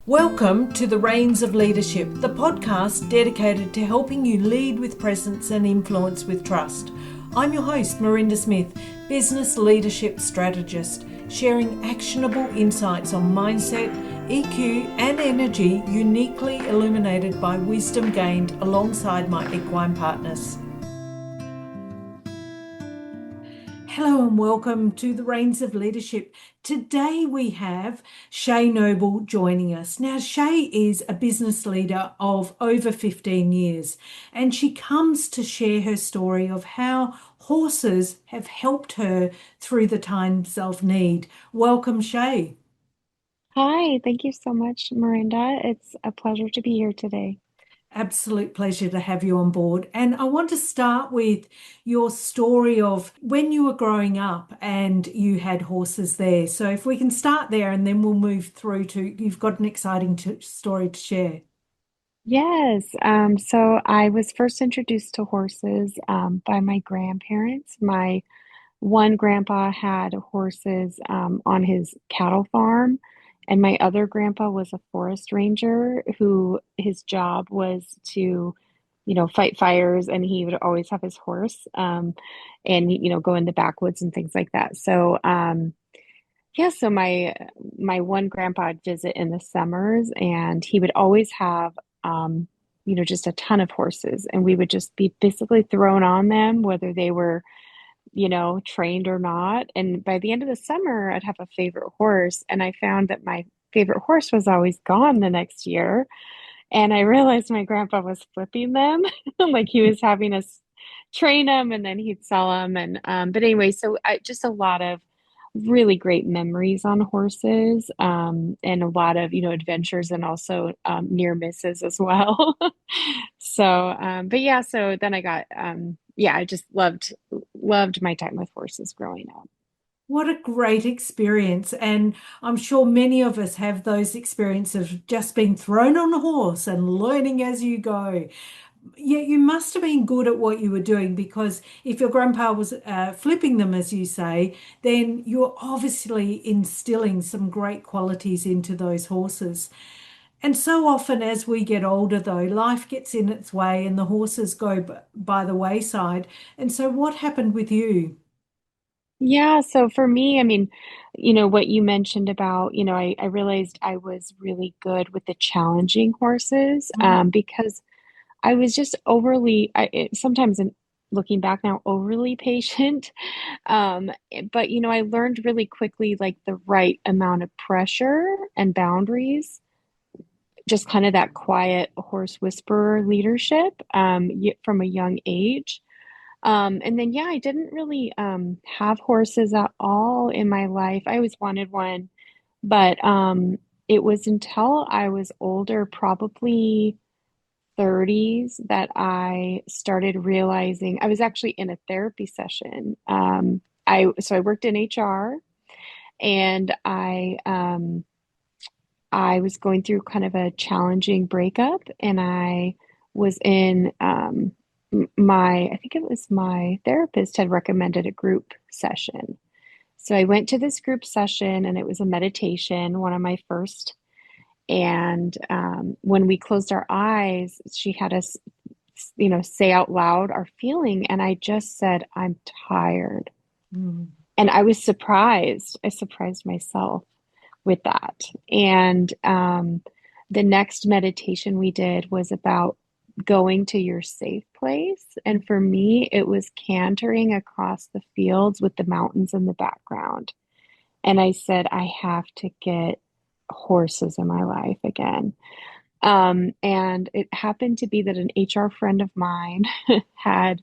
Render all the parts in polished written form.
Welcome to The Reins of Leadership, the podcast dedicated to helping you lead with presence and influence with trust. I'm your host, Marinda Smith, business leadership strategist, sharing actionable insights on mindset, EQ, and energy uniquely illuminated by wisdom gained alongside my equine partners. Hello and welcome to The Reins of Leadership. Today we have Shae Noble joining us. Now, Shae is a business leader of over 15 years, and she comes to share her story of how horses have helped her through the times of need. Welcome, Shae. Hi, thank you so much, Miranda. It's a pleasure to be here today. Absolute pleasure to have you on board. And I want to start with your story of when you were growing up and you had horses there. So if we can start there and then we'll move through to you've got an exciting story to share. Yes, so I was first introduced to horses by my grandparents. My one grandpa had horses on his cattle farm, and my other grandpa was a forest ranger who his job was to, fight fires, and he would always have his horse and, go in the backwoods and things like that. Yeah, so my one grandpa would visit in the summers, and he would always have just a ton of horses, and we would just be basically thrown on them, whether they were, trained or not. And by the end of the summer, I'd have a favorite horse, and I found that my favorite horse was always gone the next year. And I realized my grandpa was flipping them, like he was having us train them and then he'd sell them. And but anyway, just a lot of really great memories on horses, and a lot of adventures and also near misses as well. But yeah, so then I got yeah, I just loved my time with horses growing up. What a great experience. And I'm sure many of us have those experiences of just being thrown on a horse and learning as you go. Yeah, you must have been good at what you were doing because if your grandpa was flipping them, as you say, then you're obviously instilling some great qualities into those horses. And so often as we get older, though, life gets in its way and the horses go by the wayside. And so, what happened with you? Yeah, so for me, I mean, what you mentioned about, I realized I was really good with the challenging horses, Mm. because I was just sometimes looking back now, overly patient. But I learned really quickly like the right amount of pressure and boundaries, just kind of that quiet horse whisperer leadership, from a young age. And then, yeah, I didn't really have horses at all in my life. I always wanted one, but it was until I was older, probably 30s, that I started realizing I was actually in a therapy session. I worked in HR, and I was going through kind of a challenging breakup, and I was in I think it was my therapist had recommended a group session. So I went to this group session, and it was a meditation, one of my first. And when we closed our eyes, she had us, say out loud our feeling. And I just said, I'm tired. Mm. And I was surprised. I surprised myself with that. And the next meditation we did was about going to your safe place. And for me, it was cantering across the fields with the mountains in the background. And I said, I have to get horses in my life again. And it happened to be that an HR friend of mine had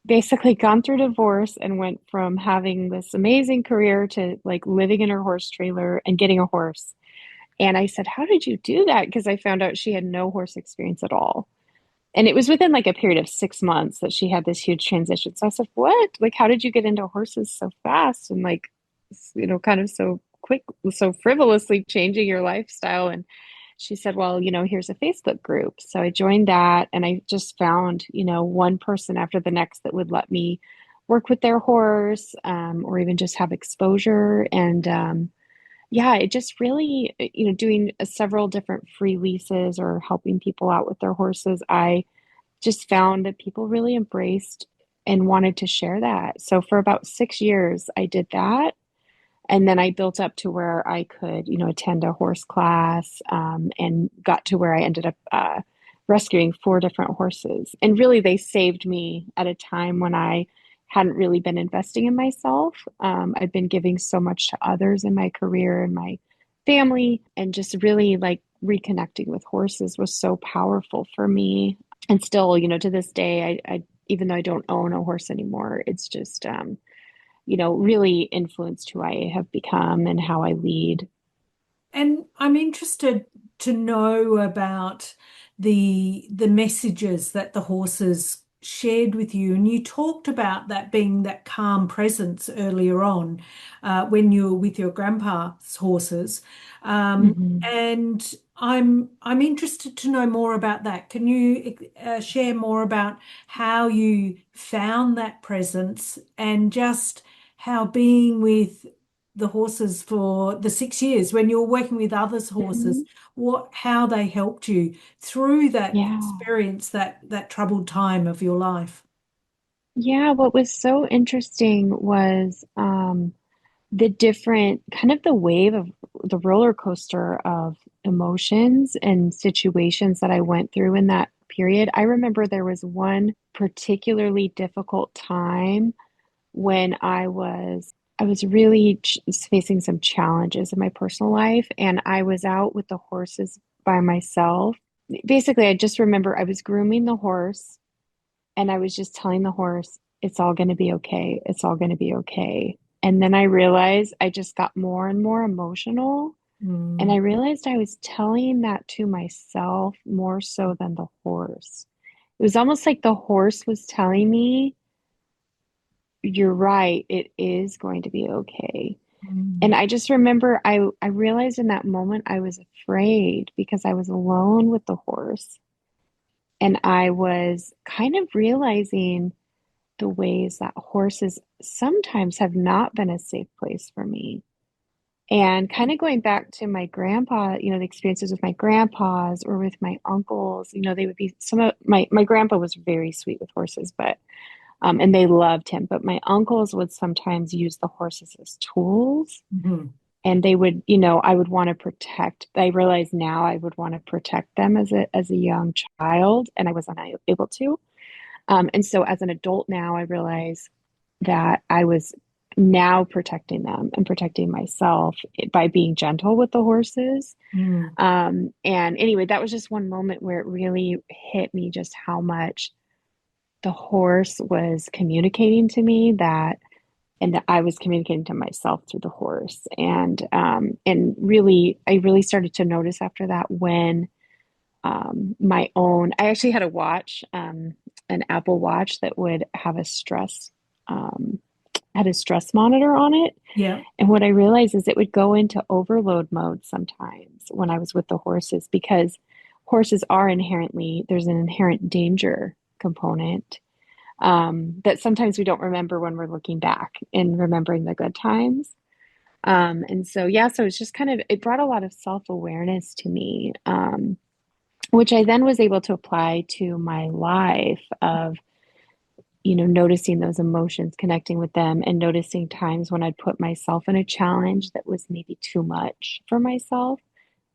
basically gone through divorce and went from having this amazing career to like living in her horse trailer and getting a horse. And I said, how did you do that? Because I found out she had no horse experience at all. And it was within like a period of 6 months that she had this huge transition. So I said, what? Like, how did you get into horses so fast and like, kind of so quick, so frivolously changing your lifestyle? And she said, well, here's a Facebook group. So I joined that, and I just found, one person after the next that would let me work with their horse, or even just have exposure. And yeah, it just really, doing several different free leases or helping people out with their horses, I just found that people really embraced and wanted to share that. So for about 6 years, I did that. And then I built up to where I could, attend a horse class, and got to where I ended up rescuing 4 different horses. And really, they saved me at a time when I hadn't really been investing in myself. I've been giving so much to others in my career and my family, and just really like reconnecting with horses was so powerful for me. And still, to this day, I even though I don't own a horse anymore, it's just really influenced who I have become and how I lead. And I'm interested to know about the messages that the horses shared with you. And you talked about that being that calm presence earlier on, when you were with your grandpa's horses. Hmm. And I'm interested to know more about that. Can you share more about how you found that presence and just how being with the horses for the 6 years when you're working with others' horses, Hmm. how they helped you through that Yeah. experience, that troubled time of your life? Yeah, what was so interesting was the different kind of the wave of the roller coaster of emotions and situations that I went through in that period. I remember there was one particularly difficult time when I was really facing some challenges in my personal life, and I was out with the horses by myself. Basically, I just remember I was grooming the horse, and I was just telling the horse, it's all going to be okay. It's all going to be okay. And then I realized I just got more and more emotional. And Mm, I realized I was telling that to myself more so than the horse. It was almost like the horse was telling me, you're right, it is going to be okay. And mm, I just remember I realized in that moment I was afraid because I was alone with the horse. And I was kind of realizing the ways that horses sometimes have not been a safe place for me. And kind of going back to my grandpa, the experiences with my grandpas or with my uncles, they would be some of my grandpa was very sweet with horses, but and they loved him. But my uncles would sometimes use the horses as tools, mhm. and they would, I would want to protect. I realize now I would want to protect them as a young child, and I was unable to. And so as an adult now, I realize that I was now protecting them and protecting myself by being gentle with the horses. Mm, And anyway, that was just one moment where it really hit me just how much the horse was communicating to me that, and that I was communicating to myself through the horse. And really, I really started to notice after that when my own, I actually had a watch, an Apple Watch that would have um, had a stress monitor on it. yeah, And what I realized is it would go into overload mode sometimes when I was with the horses because horses are inherently, there's an inherent danger component, that sometimes we don't remember when we're looking back and remembering the good times. And so, yeah, so it's just kind of, it brought a lot of self-awareness to me, which I then was able to apply to my life of, noticing those emotions, connecting with them, and noticing times when I'd put myself in a challenge that was maybe too much for myself.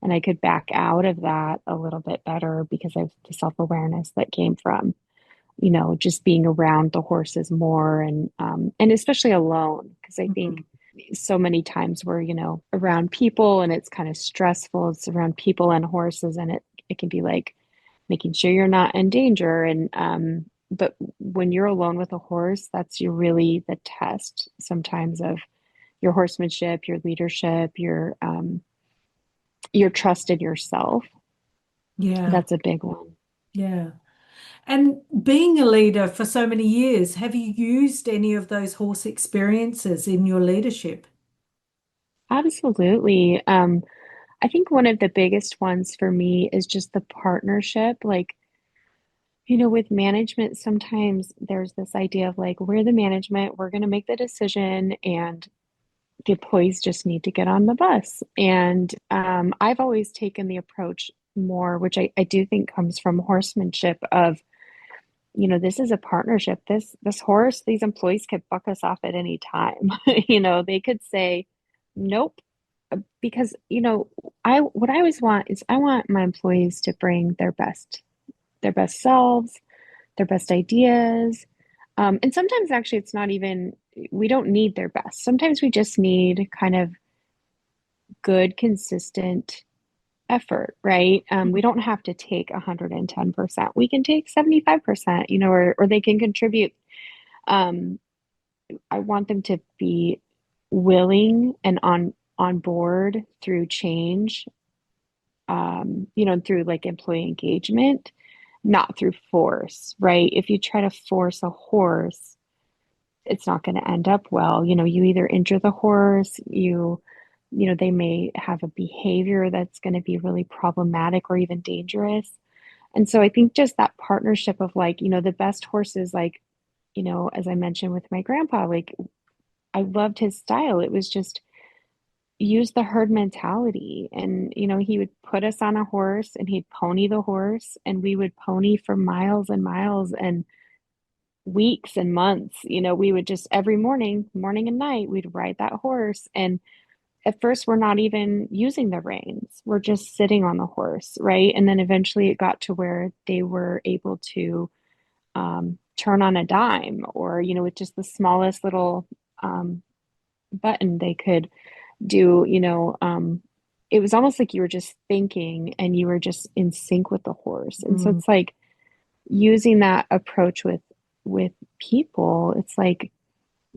And I could back out of that a little bit better because of the self-awareness that came from, just being around the horses more and especially alone. Because I think mhm, so many times we're, around people and it's kind of stressful. It's around people and horses, and it can be like making sure you're not in danger. And but when you're alone with a horse, that's your really the test sometimes of your horsemanship, your leadership, your trust in yourself. yeah, That's a big one. yeah. And being a leader for so many years, have you used any of those horse experiences in your leadership? Absolutely. I think one of the biggest ones for me is just the partnership. Like, with management, sometimes there's this idea of like, we're the management, we're going to make the decision, and the employees just need to get on the bus. And I've always taken the approach more, which I do think comes from horsemanship of, this is a partnership. This horse, these employees could buck us off at any time. They could say, nope, because I what I always want is I want my employees to bring their best selves, their best ideas. And sometimes actually it's not even, we don't need their best. Sometimes we just need kind of good, consistent effort, right? We don't have to take 110%. We can take 75%, or they can contribute. Um, I want them to be willing and on board through change, through like employee engagement, not through force, right? If you try to force a horse, it's not going to end up well. You either injure the horse, they may have a behavior that's going to be really problematic or even dangerous. And so I think just that partnership of like, the best horses, like, as I mentioned with my grandpa, like I loved his style. It was just use the herd mentality. And, he would put us on a horse and he'd pony the horse and we would pony for miles and miles and weeks and months. We would just every morning and night, we'd ride that horse. And at first, we're not even using the reins. We're just sitting on the horse, right? And then eventually it got to where they were able to turn on a dime or, with just the smallest little button, they could do, it was almost like you were just thinking and you were just in sync with the horse. And so Mm, it's like using that approach with people, it's like,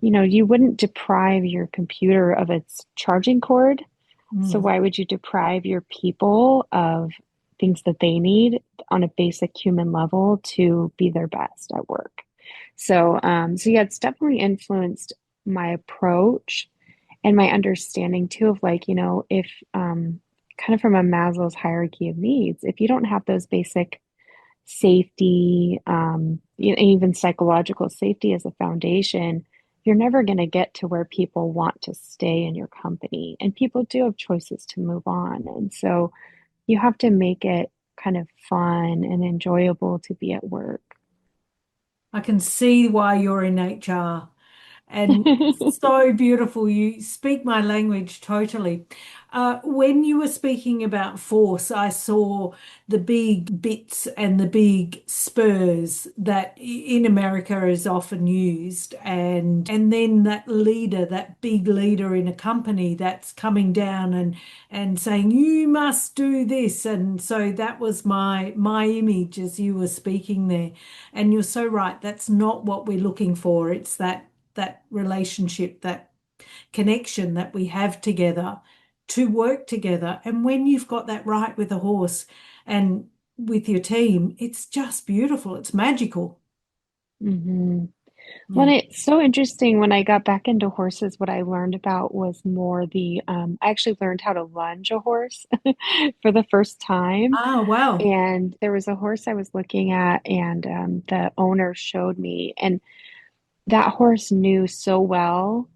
you wouldn't deprive your computer of its charging cord. So mm. why would you deprive your people of things that they need on a basic human level to be their best at work? So yeah, it's definitely influenced my approach and my understanding too of like, if kind of from a Maslow's hierarchy of needs, if you don't have those basic safety, even psychological safety as a foundation, you're never going to get to where people want to stay in your company. And people do have choices to move on. And so you have to make it kind of fun and enjoyable to be at work. I can see why you're in HR. And it's so beautiful. You speak my language totally. When you were speaking about force, I saw the big bits and the big spurs that in America is often used, and then that leader, that big leader in a company that's coming down and saying you must do this. And so that was my image as you were speaking there. And you're so right. That's not what we're looking for. It's that relationship, that connection that we have together to work together. And when you've got that right with a horse and with your team, it's just beautiful. It's magical. hmm Well, Yeah. it's so interesting. When I got back into horses, what I learned about was more I actually learned how to lunge a horse for the first time. Ah, wow. And there was a horse I was looking at, and the owner showed me, and that horse knew so well.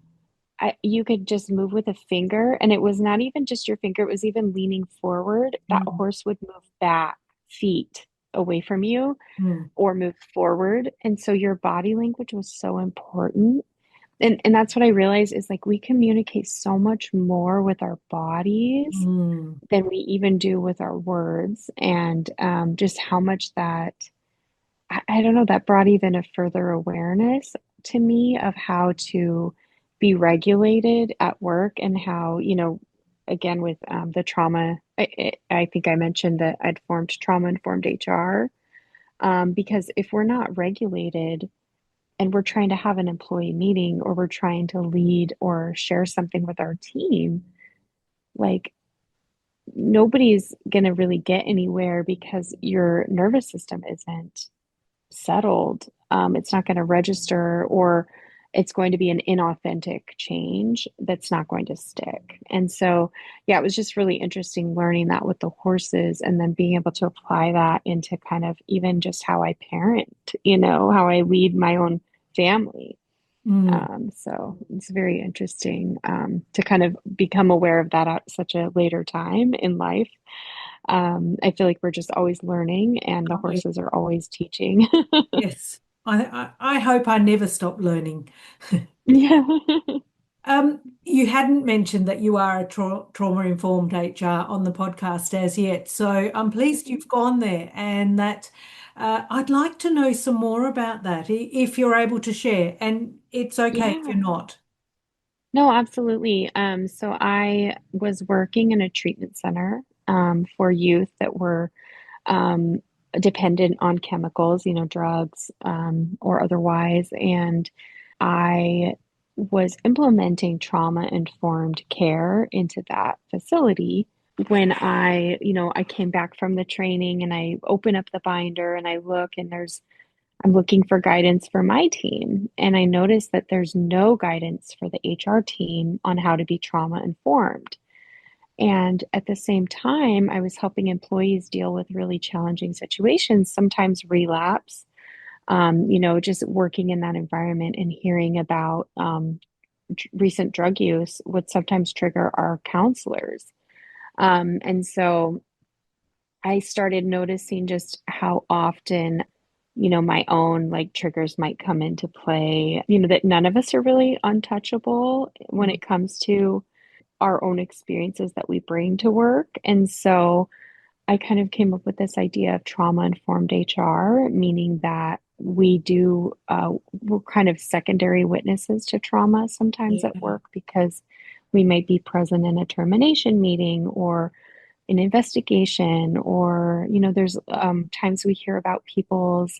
You could just move with a finger, and it was not even just your finger, it was even leaning forward. That Mm, horse would move back feet away from you mm, or move forward. And so your body language was so important. And that's what I realized is like we communicate so much more with our bodies mm, than we even do with our words. And just how much that I don't know, that brought even a further awareness to me of how to be regulated at work and how, again, with the trauma, I think I mentioned that I'd formed trauma informed HR. Because if we're not regulated and we're trying to have an employee meeting or we're trying to lead or share something with our team, like nobody's going to really get anywhere because your nervous system isn't settled. It's not going to register, or it's going to be an inauthentic change that's not going to stick. And so, yeah, it was just really interesting learning that with the horses and then being able to apply that into kind of even just how I parent, how I lead my own family. Mm. So it's very interesting to kind of become aware of that at such a later time in life. I feel like we're just always learning, and the Oh, yeah. horses are always teaching. Yes. I hope I never stop learning. Yeah. You hadn't mentioned that you are a trauma-informed HR on the podcast as yet, so I'm pleased you've gone there, and that I'd like to know some more about that if you're able to share, and it's okay if you're Yeah. not. No, absolutely. So I was working in a treatment center for youth that were um, dependent on chemicals, drugs or otherwise. And I was implementing trauma-informed care into that facility when I came back from the training and I open up the binder and I look and I'm looking for guidance for my team. And I noticed that there's no guidance for the HR team on how to be trauma informed. And at the same time, I was helping employees deal with really challenging situations, sometimes relapse. Just working in that environment and hearing about recent drug use would sometimes trigger our counselors. And so I started noticing just how often, my own like triggers might come into play, that none of us are really untouchable when Mm. it comes to our own experiences that we bring to work. And so I kind of came up with this idea of trauma-informed HR, meaning that we're kind of secondary witnesses to trauma sometimes at Yeah, work because we might be present in a termination meeting or an investigation, or, there's times we hear about people's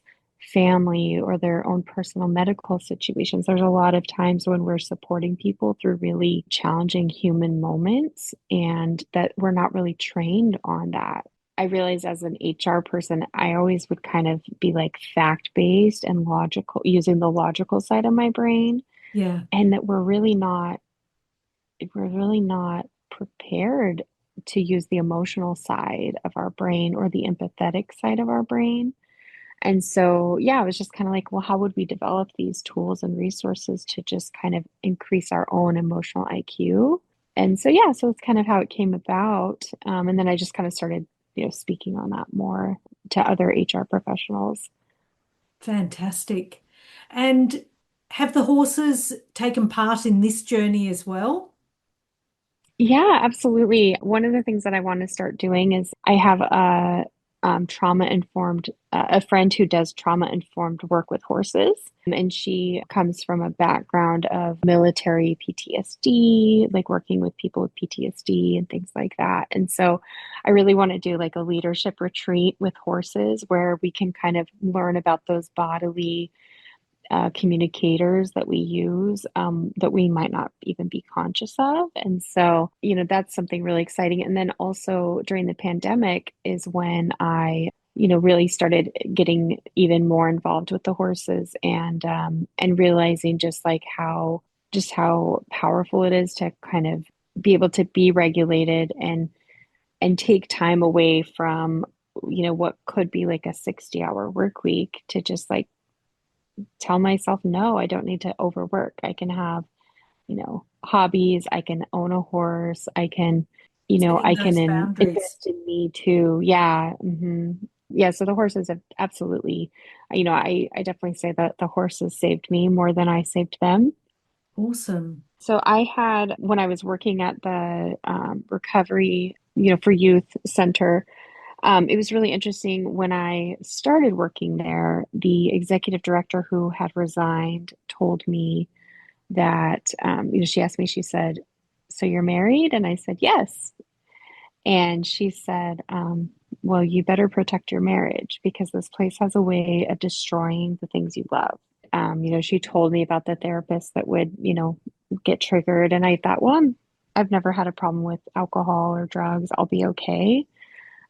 family or their own personal medical situations. There's a lot of times when we're supporting people through really challenging human moments and that we're not really trained on that. I realize as an HR person, I always would kind of be like fact-based and logical, using the logical side of my brain, yeah, and that we're really not prepared to use the emotional side of our brain or the empathetic side of our brain. And so, yeah, I was just kind of like, well, how would we develop these tools and resources to just kind of increase our own emotional IQ? And so, yeah, so it's kind of how it came about. And then I just kind of started, speaking on that more to other HR professionals. fantastic. And have the horses taken part in this journey as well? Yeah, absolutely. One of the things that I want to start doing is I have a friend who does trauma informed work with horses. And she comes from a background of military PTSD, like working with people with PTSD and things like that. And so I really want to do like a leadership retreat with horses where we can kind of learn about those bodily communicators that we use that we might not even be conscious of. And so, that's something really exciting. And then also during the pandemic is when I, really started getting even more involved with the horses and realizing just how powerful it is to kind of be able to be regulated and take time away from what could be like a 60-hour work week to just like tell myself, no, I don't need to overwork. I can have, hobbies. I can own a horse. I can, Setting I can those boundaries. invest in me too. Yeah. Yeah. So the horses have absolutely, I definitely say that the horses saved me more than I saved them. Awesome. So I had, when I was working at the recovery, for youth center, it was really interesting when I started working there. The executive director who had resigned told me that, she asked me, she said, "So you're married?" And I said, "Yes." And she said, "Well, you better protect your marriage because this place has a way of destroying the things you love." She told me about the therapist that would, get triggered. And I thought, well, I've never had a problem with alcohol or drugs. I'll be okay.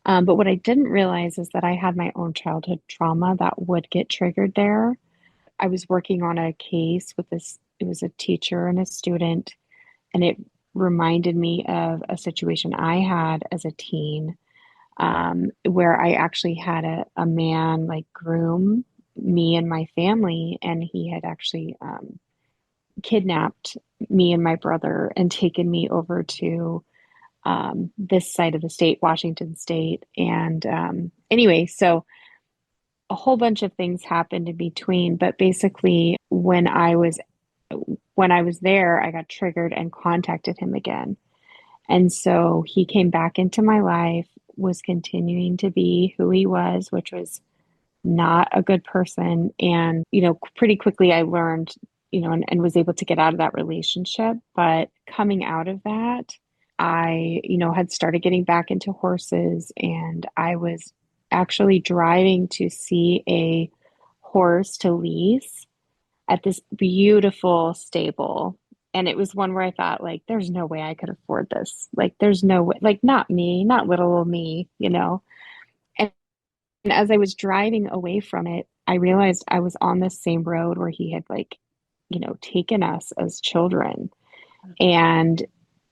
But what I didn't realize is that I had my own childhood trauma that would get triggered there. I was working on a case with this, it was a teacher and a student, and it reminded me of a situation I had as a teen, where I actually had a man like groom me and my family, and he had actually kidnapped me and my brother and taken me over to this side of the state, Washington State. And anyway, so a whole bunch of things happened in between, but basically when I was there, I got triggered and contacted him again. And so he came back into my life, was continuing to be who he was, which was not a good person. And, pretty quickly I learned, and was able to get out of that relationship. But coming out of that, I, had started getting back into horses, and I was actually driving to see a horse to lease at this beautiful stable. And it was one where I thought, like, there's no way I could afford this. Like, there's no way, like, not me, not little old me. And as I was driving away from it, I realized I was on the same road where he had, like, taken us as children. And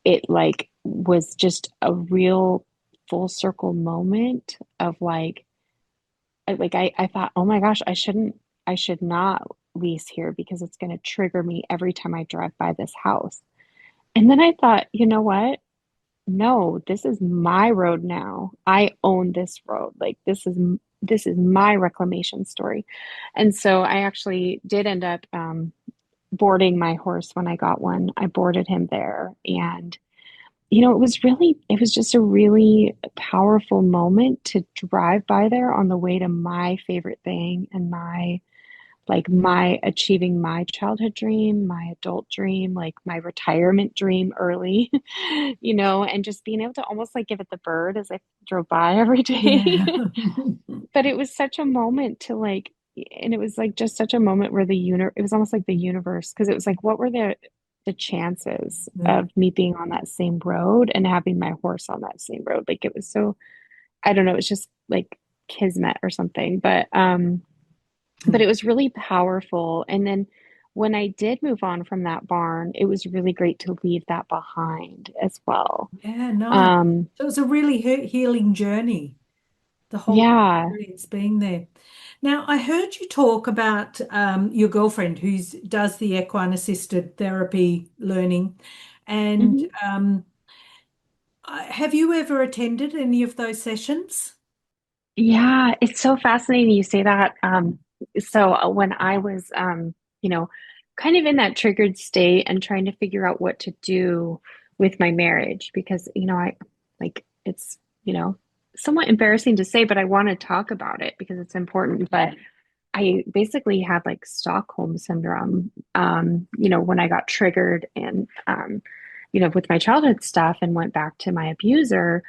it, like, was just a real full circle moment of I thought, oh my gosh, I should not lease here because it's going to trigger me every time I drive by this house. And then I thought, you know what? No, this is my road now. I own this road. Like, this is my reclamation story. And so I actually did end up boarding my horse when I got one. I boarded him there, and it was just a really powerful moment to drive by there on the way to my favorite thing and my achieving my childhood dream, my adult dream, like my retirement dream early, and just being able to almost like give it the bird as I drove by every day. Yeah. But it was such a moment and it was like just such a moment where it was almost like the universe, because it was like, what were the chances Yeah. of me being on that same road and having my horse on that same road? Like, it was so, I don't know, it was just like kismet or something. But it was really powerful. And then when I did move on from that barn, it was really great to leave that behind as well. Yeah, nice. Um, So it was a really healing journey, the whole yeah. experience being there. Now, I heard you talk about your girlfriend who does the equine assisted therapy learning. And Mhm. have you ever attended any of those sessions? Yeah, it's so fascinating you say that. So when I was, you know, kind of in that triggered state and trying to figure out what to do with my marriage, because, it's, somewhat embarrassing to say, but I want to talk about it because it's important. But I basically had like Stockholm syndrome, when I got triggered and, with my childhood stuff and went back to my abuser.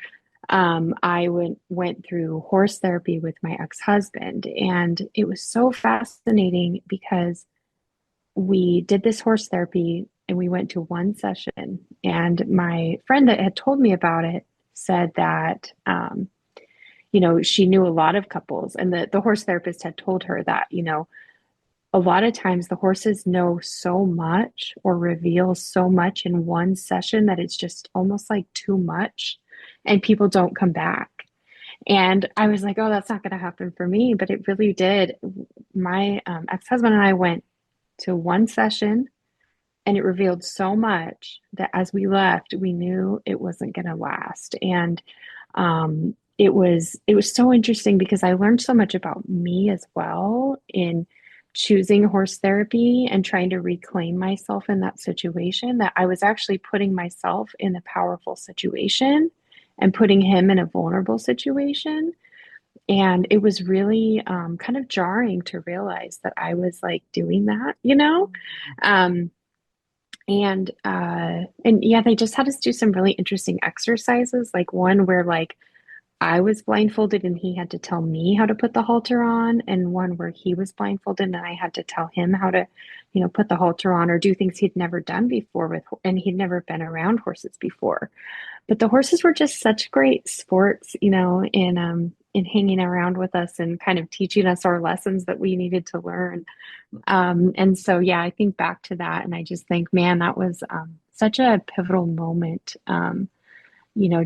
I went through horse therapy with my ex-husband, and it was so fascinating because we did this horse therapy and we went to one session, and my friend that had told me about it said that she knew a lot of couples, and the horse therapist had told her that, a lot of times the horses know so much or reveal so much in one session that it's just almost like too much and people don't come back. And I was like, oh, that's not going to happen for me. But it really did. My ex-husband and I went to one session, and it revealed so much that as we left, we knew it wasn't going to last. And it was so interesting because I learned so much about me as well in choosing horse therapy and trying to reclaim myself in that situation, that I was actually putting myself in a powerful situation and putting him in a vulnerable situation. And it was really kind of jarring to realize that I was like doing that. Um, and yeah, they just had us do some really interesting exercises, like one where like I was blindfolded and he had to tell me how to put the halter on, and one where he was blindfolded and I had to tell him how to, put the halter on or do things he'd never done before and he'd never been around horses before. But the horses were just such great sports, in hanging around with us and kind of teaching us our lessons that we needed to learn. And so, yeah, I think back to that and I just think, man, that was such a pivotal moment,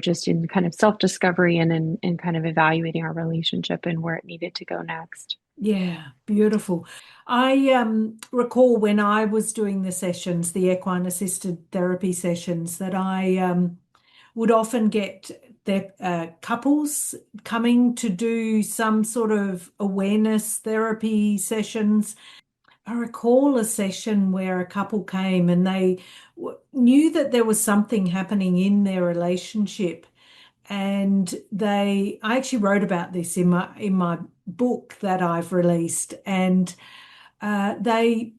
just in kind of self-discovery and in kind of evaluating our relationship and where it needed to go next. Yeah, beautiful. I recall when I was doing the sessions, the equine assisted therapy sessions, that I would often get their couples coming to do some sort of awareness therapy sessions. I recall a session where a couple came and they knew that there was something happening in their relationship, and I actually wrote about this in my book that I've released, and they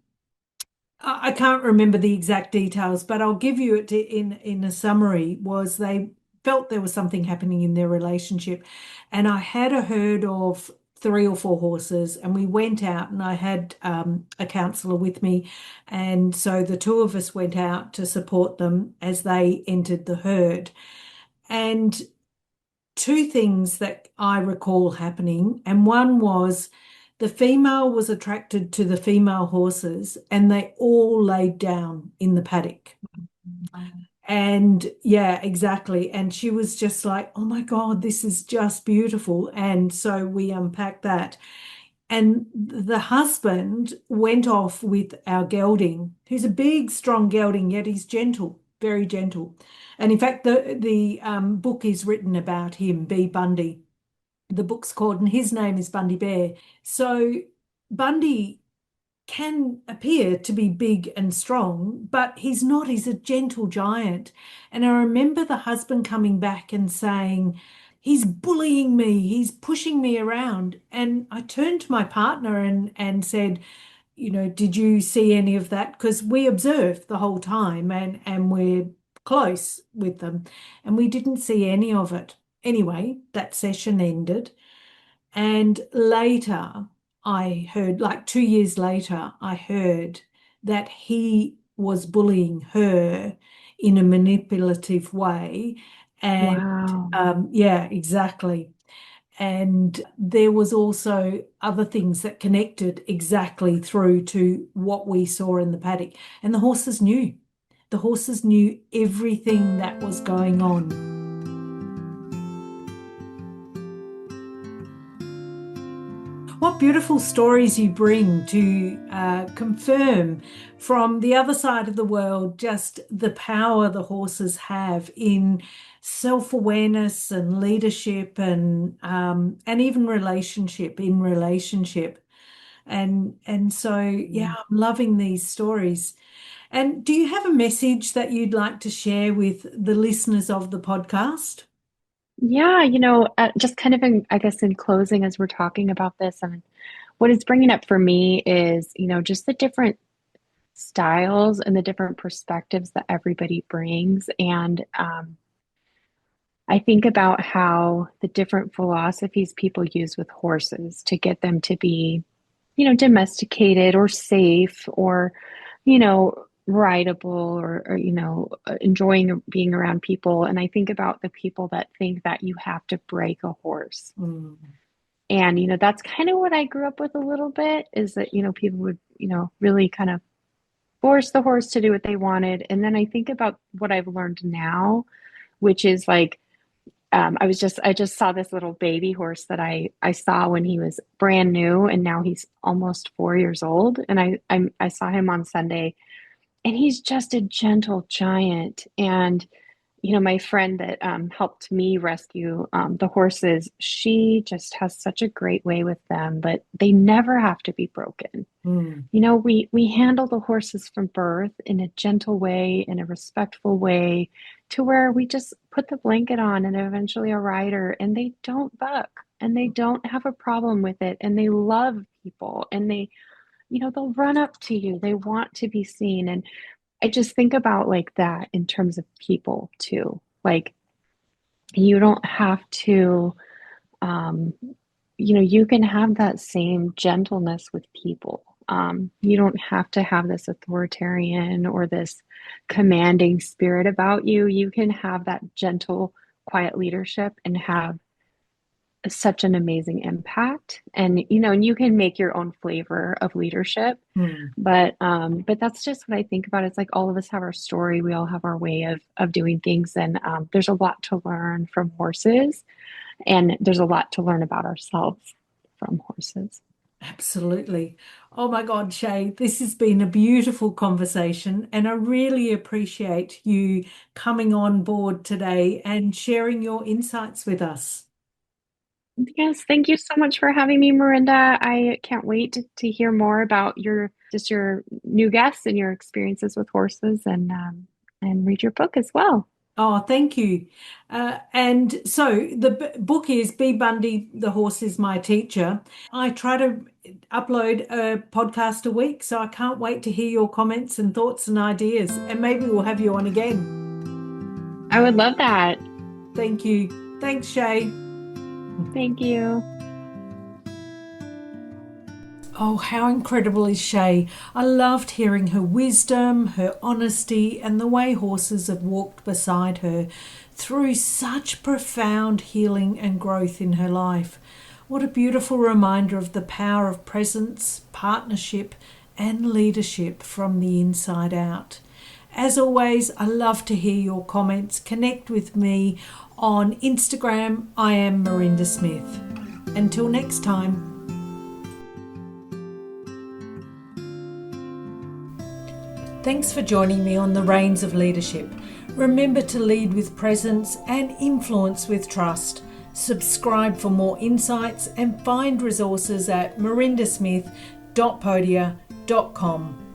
I can't remember the exact details, but I'll give you it in a summary. Was they felt there was something happening in their relationship, and I had a herd of three or four horses, and we went out, and I had a counsellor with me, and so the two of us went out to support them as they entered the herd. And two things that I recall happening, and one was the female was attracted to the female horses, and they all laid down in the paddock. And yeah, exactly. And she was just like, oh my God, this is just beautiful. And so we unpacked that. And the husband went off with our gelding, who's a big, strong gelding, yet he's gentle, very gentle. And in fact, the book is written about him, B. Bundy. The book's called, and his name is Bundy Bear. So Bundy can appear to be big and strong, but he's not. He's a gentle giant. And I remember the husband coming back and saying, he's bullying me, he's pushing me around. And I turned to my partner and said, did you see any of that? Because we observed the whole time, and we're close with them, and we didn't see any of it. Anyway, that session ended. And later, I heard, like 2 years later, I heard that he was bullying her in a manipulative way. And Wow. yeah, exactly. And there was also other things that connected exactly through to what we saw in the paddock. And the horses knew. The horses knew everything that was going on. What beautiful stories you bring to confirm from the other side of the world just the power the horses have in self-awareness and leadership and even relationship. And so yeah, Mm. I'm loving these stories. And do you have a message that you'd like to share with the listeners of the podcast? Yeah, just kind of I guess in closing, as we're talking about this, and what it's bringing up for me is, just the different styles and the different perspectives that everybody brings. And I think about how the different philosophies people use with horses to get them to be, domesticated or safe or, rideable or enjoying being around people. And I think about the people that think that you have to break a horse. Mm, And, that's kind of what I grew up with a little bit is that, people would, really kind of force the horse to do what they wanted. And then I think about what I've learned now, which is like, I just saw this little baby horse that I saw when he was brand new, and now he's almost 4 years old. And I saw him on Sunday, and he's just a gentle giant. And my friend that helped me rescue the horses, she just has such a great way with them, but they never have to be broken. mm, We handle the horses from birth in a gentle way, in a respectful way, to where we just put the blanket on and eventually a rider, and they don't buck and they don't have a problem with it, and they love people, and they'll run up to you. They want to be seen. And I just think about like that in terms of people too. Like you don't have to um, you can have that same gentleness with people. You don't have to have this authoritarian or this commanding spirit about you. You can have that gentle, quiet leadership and have such an amazing impact. And and you can make your own flavor of leadership. mm. But that's just what I think about. It's like all of us have our story. We all have our way of doing things, and there's a lot to learn from horses, and there's a lot to learn about ourselves from horses. Absolutely. Oh my God, Shae, this has been a beautiful conversation, and I really appreciate you coming on board today and sharing your insights with us. Yes, thank you so much for having me, Miranda. I can't wait to hear more about your new guests and your experiences with horses and read your book as well. Oh, thank you. And so the book is B. Bundy, The Horse is My Teacher. I try to upload a podcast a week, so I can't wait to hear your comments and thoughts and ideas. And maybe we'll have you on again. I would love that. Thank you. Thanks, Shae. Thank you. Oh, how incredible is Shae? I loved hearing her wisdom, her honesty, and the way horses have walked beside her through such profound healing and growth in her life. What a beautiful reminder of the power of presence, partnership, and leadership from the inside out. As always, I love to hear your comments. Connect with me on Instagram. I am Miranda Smith. Until next time. Thanks for joining me on the Reins of Leadership. Remember to lead with presence and influence with trust. Subscribe for more insights and find resources at mirindasmith.podia.com.